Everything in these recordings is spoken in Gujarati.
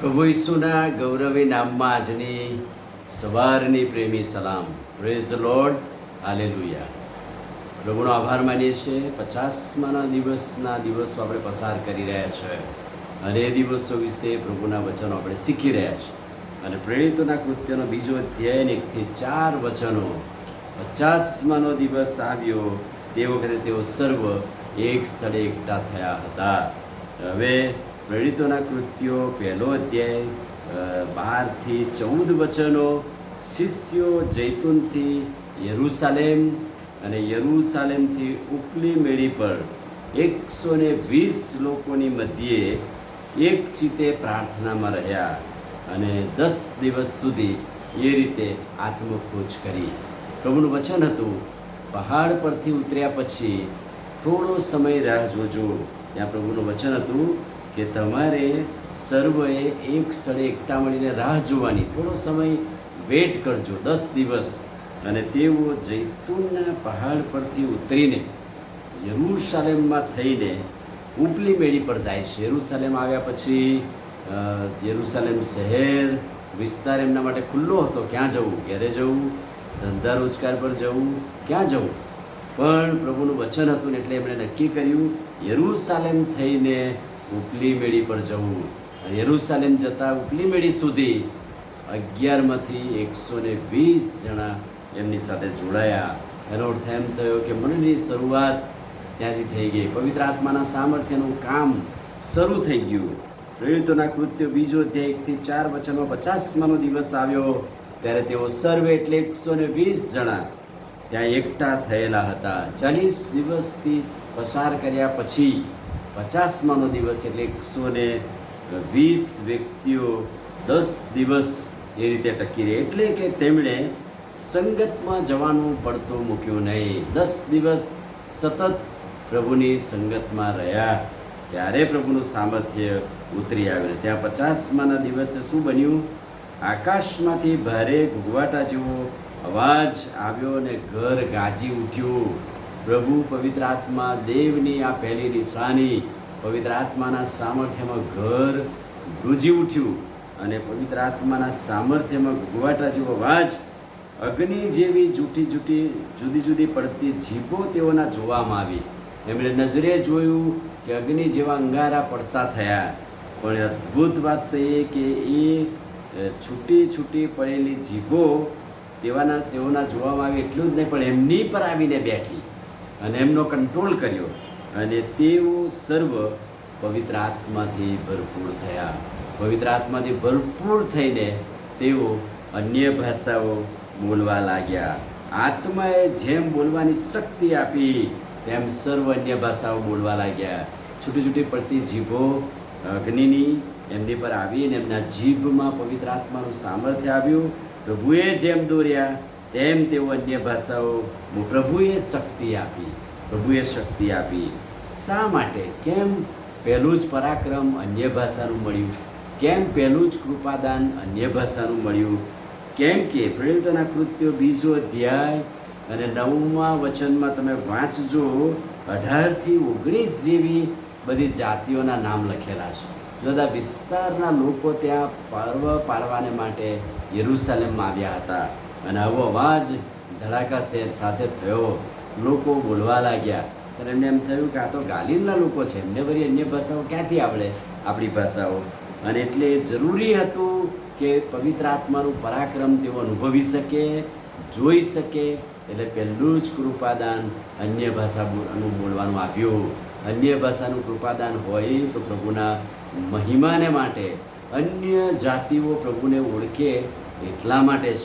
પ્રભુ ઈસુના ગૌરવી નામમાં આજની સવારની પ્રેમી સલામ. Praise the lord. હાલેલુયા. પ્રભુનો આભાર માનીએ છીએ. 50મા દિવસના દિવસો આપણે પસાર કરી રહ્યા છે અને એ દિવસો વિશે પ્રભુના વચનો આપણે શીખી રહ્યા છીએ. અને પ્રેરિતોના કૃત્યનો બીજો અધ્યાય 1 થી 4 વચનો. 50મા દિવસ આવ્યો તે વખતે તેઓ સર્વ એક સ્થળે એકઠા થયા હતા. હવે પ્રેરિતોના કૃત્યો 1લો અધ્યાય 12 થી 14 વચનો. શિષ્યો જૈતુનથી યરૂશાલેમ અને યરૂશાલેમથી ઉપલી મેળી પર 120 લોકોની મધ્યે એક ચિત્તે પ્રાર્થનામાં રહ્યા અને 10 દિવસ સુધી એ રીતે આત્મખોજ કરી. પ્રભુનું વચન હતું, પહાડ પરથી ઉતર્યા પછી થોડો સમય રાહ જોજો. ત્યાં પ્રભુનું વચન હતું કે તમારે સર્વએ એક સ્થળે એકઠા મળીને રાહ જોવાની, થોડો સમય વેટ કરજો, 10 દિવસ. અને તેઓ જૈતુનના પહાડ પરથી ઉતરીને યરૂશાલેમમાં થઈને ઉપલી મેળી પર જાય છે. યરૂશાલેમ આવ્યા પછી યરૂશાલેમ શહેર વિસ્તાર એમના માટે ખુલ્લો હતો. ક્યાં જવું? ઘરે જવું, ધંધા રોજગાર પર જવું, ક્યાં જવું? પણ પ્રભુનું વચન હતું ને એટલે એમણે નક્કી કર્યું યરૂશાલેમ થઈને ઉપલી મેળી પર જવું. અને યરૂશાલેમ જતા ઉપલી મેળી સુધી 11માંથી 120 જણા એમની સાથે જોડાયા. એનો અર્થ એમ થયો કે મંડળની શરૂઆત ત્યાંથી થઈ ગઈ. પવિત્ર આત્માના સામર્થ્યનું કામ શરૂ થઈ ગયું. પ્રેરિતોના કૃત્યો બીજો અધ્યાય 1 થી 4 વચનમાં 50મા દિવસ આવ્યો ત્યારે તેઓ સર્વે એટલે 120 જણા ત્યાં એકઠા થયેલા હતા. 40 દિવસથી પસાર કર્યા પછી 50મા દિવસ એટલે 120 વ્યક્તિઓ 10 દિવસ એ રીતે ટકી રહે. એટલે કે તેમણે સંગતમાં જવાનું પડતું મૂક્યું નહીં. 10 દિવસ સતત પ્રભુની સંગતમાં રહ્યા ત્યારે પ્રભુનું સામર્થ્ય ઉતરી આવ્યું. ત્યાં 50મા દિવસે શું બન્યું? આકાશમાંથી ભારે ઘૂઘવાટા જેવો અવાજ આવ્યો અને ઘર ગાજી ઉઠ્યું. પ્રભુ પવિત્ર આત્મા દેવની આ પહેલી નિશાની. પવિત્ર આત્માના સામર્થ્યમાં ઘર ધ્રુજી ઉઠ્યું અને પવિત્ર આત્માના સામર્થ્યમાં ઘૂઘવાટા જેવો અવાજ, અગ્નિ જેવી જુદી જુદી પડતી જીભો તેઓના જોવામાં આવી. એમણે નજરે જોયું કે અગ્નિ જેવા અંગારા પડતા થયા. પણ અદ્ભુત વાત તો એ કે એ છૂટી પડેલી જીભો તેઓના જોવામાં આવી. એટલું જ નહીં પણ એમની પર આવીને બેઠી અને એમનો કંટ્રોલ કર્યો અને તેઓ સર્વ પવિત્ર આત્માથી ભરપૂર થયા. પવિત્ર આત્માથી ભરપૂર થઈને તેઓ અન્ય ભાષાઓ બોલવા લાગ્યા. આત્માએ જેમ બોલવાની શક્તિ આપી તેમ સર્વ અન્ય ભાષાઓ બોલવા લાગ્યા. છૂટી પડતી જીભો અગ્નિની એમની પર આવી અને એમના જીભમાં પવિત્ર આત્માનું સામર્થ્ય આવ્યું. પ્રભુએ જેમ દોર્યા તેમ તેઓ અન્ય ભાષાઓ પ્રભુએ શક્તિ આપી. શા માટે? કેમ પહેલું જ પરાક્રમ અન્ય ભાષાનું મળ્યું? કેમ પહેલું જ કૃપાદાન અન્ય ભાષાનું મળ્યું? કેમ કે પ્રેરિતોના કૃત્યો બીજો અધ્યાય અને 9મા વચનમાં તમે વાંચજો, 18 થી 19 જેવી બધી જાતિઓના નામ લખેલા છે. બધા વિસ્તારના લોકો ત્યાં પર્વ પાળવાને માટે યરૂશાલેમમાં આવ્યા હતા અને આવો અવાજ ધડાકા સાથે થયો. લોકો બોલવા લાગ્યા ત્યારે એમને એમ થયું કે આ તો ગાલિલના લોકો છે, એમને બધી અન્ય ભાષાઓ ક્યાંથી આવડે, આપણી ભાષાઓ. અને એટલે જરૂરી હતું કે પવિત્ર આત્માનું પરાક્રમ તેઓ અનુભવી શકે, જોઈ શકે. એટલે પહેલું જ કૃપાદાન અન્ય ભાષાનું બોલવાનું આપ્યું. અન્ય ભાષાનું કૃપાદાન હોય તો પ્રભુના મહિમાને માટે, અન્ય જાતિઓ પ્રભુને ઓળખે એટલા માટે જ,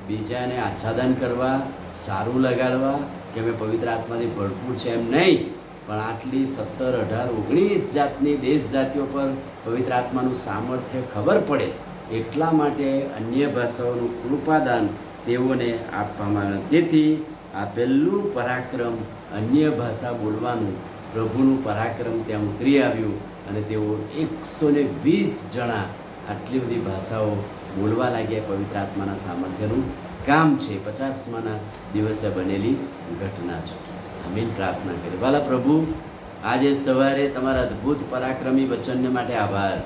બીજાને આચ્છાદન કરવા, સારું લગાડવા કે અમે પવિત્ર આત્માથી ભરપૂર છે એમ નહીં, પણ આટલી 17, 18, 19 જાતની દેશ જાતિઓ પર પવિત્ર આત્માનું સામર્થ્ય ખબર પડે એટલા માટે અન્ય ભાષાઓનું કૃપાદાન તેઓને આપવામાં આવ્યું. તેથી આ પહેલું પરાક્રમ અન્ય ભાષા બોલવાનું, પ્રભુનું પરાક્રમ ત્યાં ઉતરી આવ્યું અને તેઓ 120 જણા આટલી બધી ભાષાઓ બોલવા લાગ્યા. પવિત્ર આત્માના સામર્થ્યનું કામ છે. 50મા દિવસે બનેલી ઘટના છે. આમીન. પ્રાર્થના કરીએ. ભલા પ્રભુ, આજે સવારે તમારા અદ્ભુત પરાક્રમી વચનને માટે આભાર.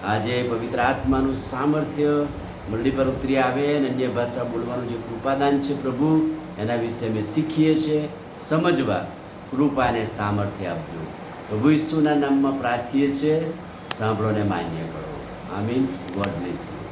આજે પવિત્ર આત્માનું સામર્થ્ય મંડળી પર ઉતરી આવે અને અન્ય ભાષા બોલવાનું જે કૃપાદાન છે પ્રભુ, એના વિશે અમે શીખીએ છીએ, સમજવા કૃપા અને સામર્થ્ય આપજો. પ્રભુ ઈસુના નામમાં પ્રાર્થીએ છીએ, સાંભળો ને માન્ય કરો. આમીન. God bless you.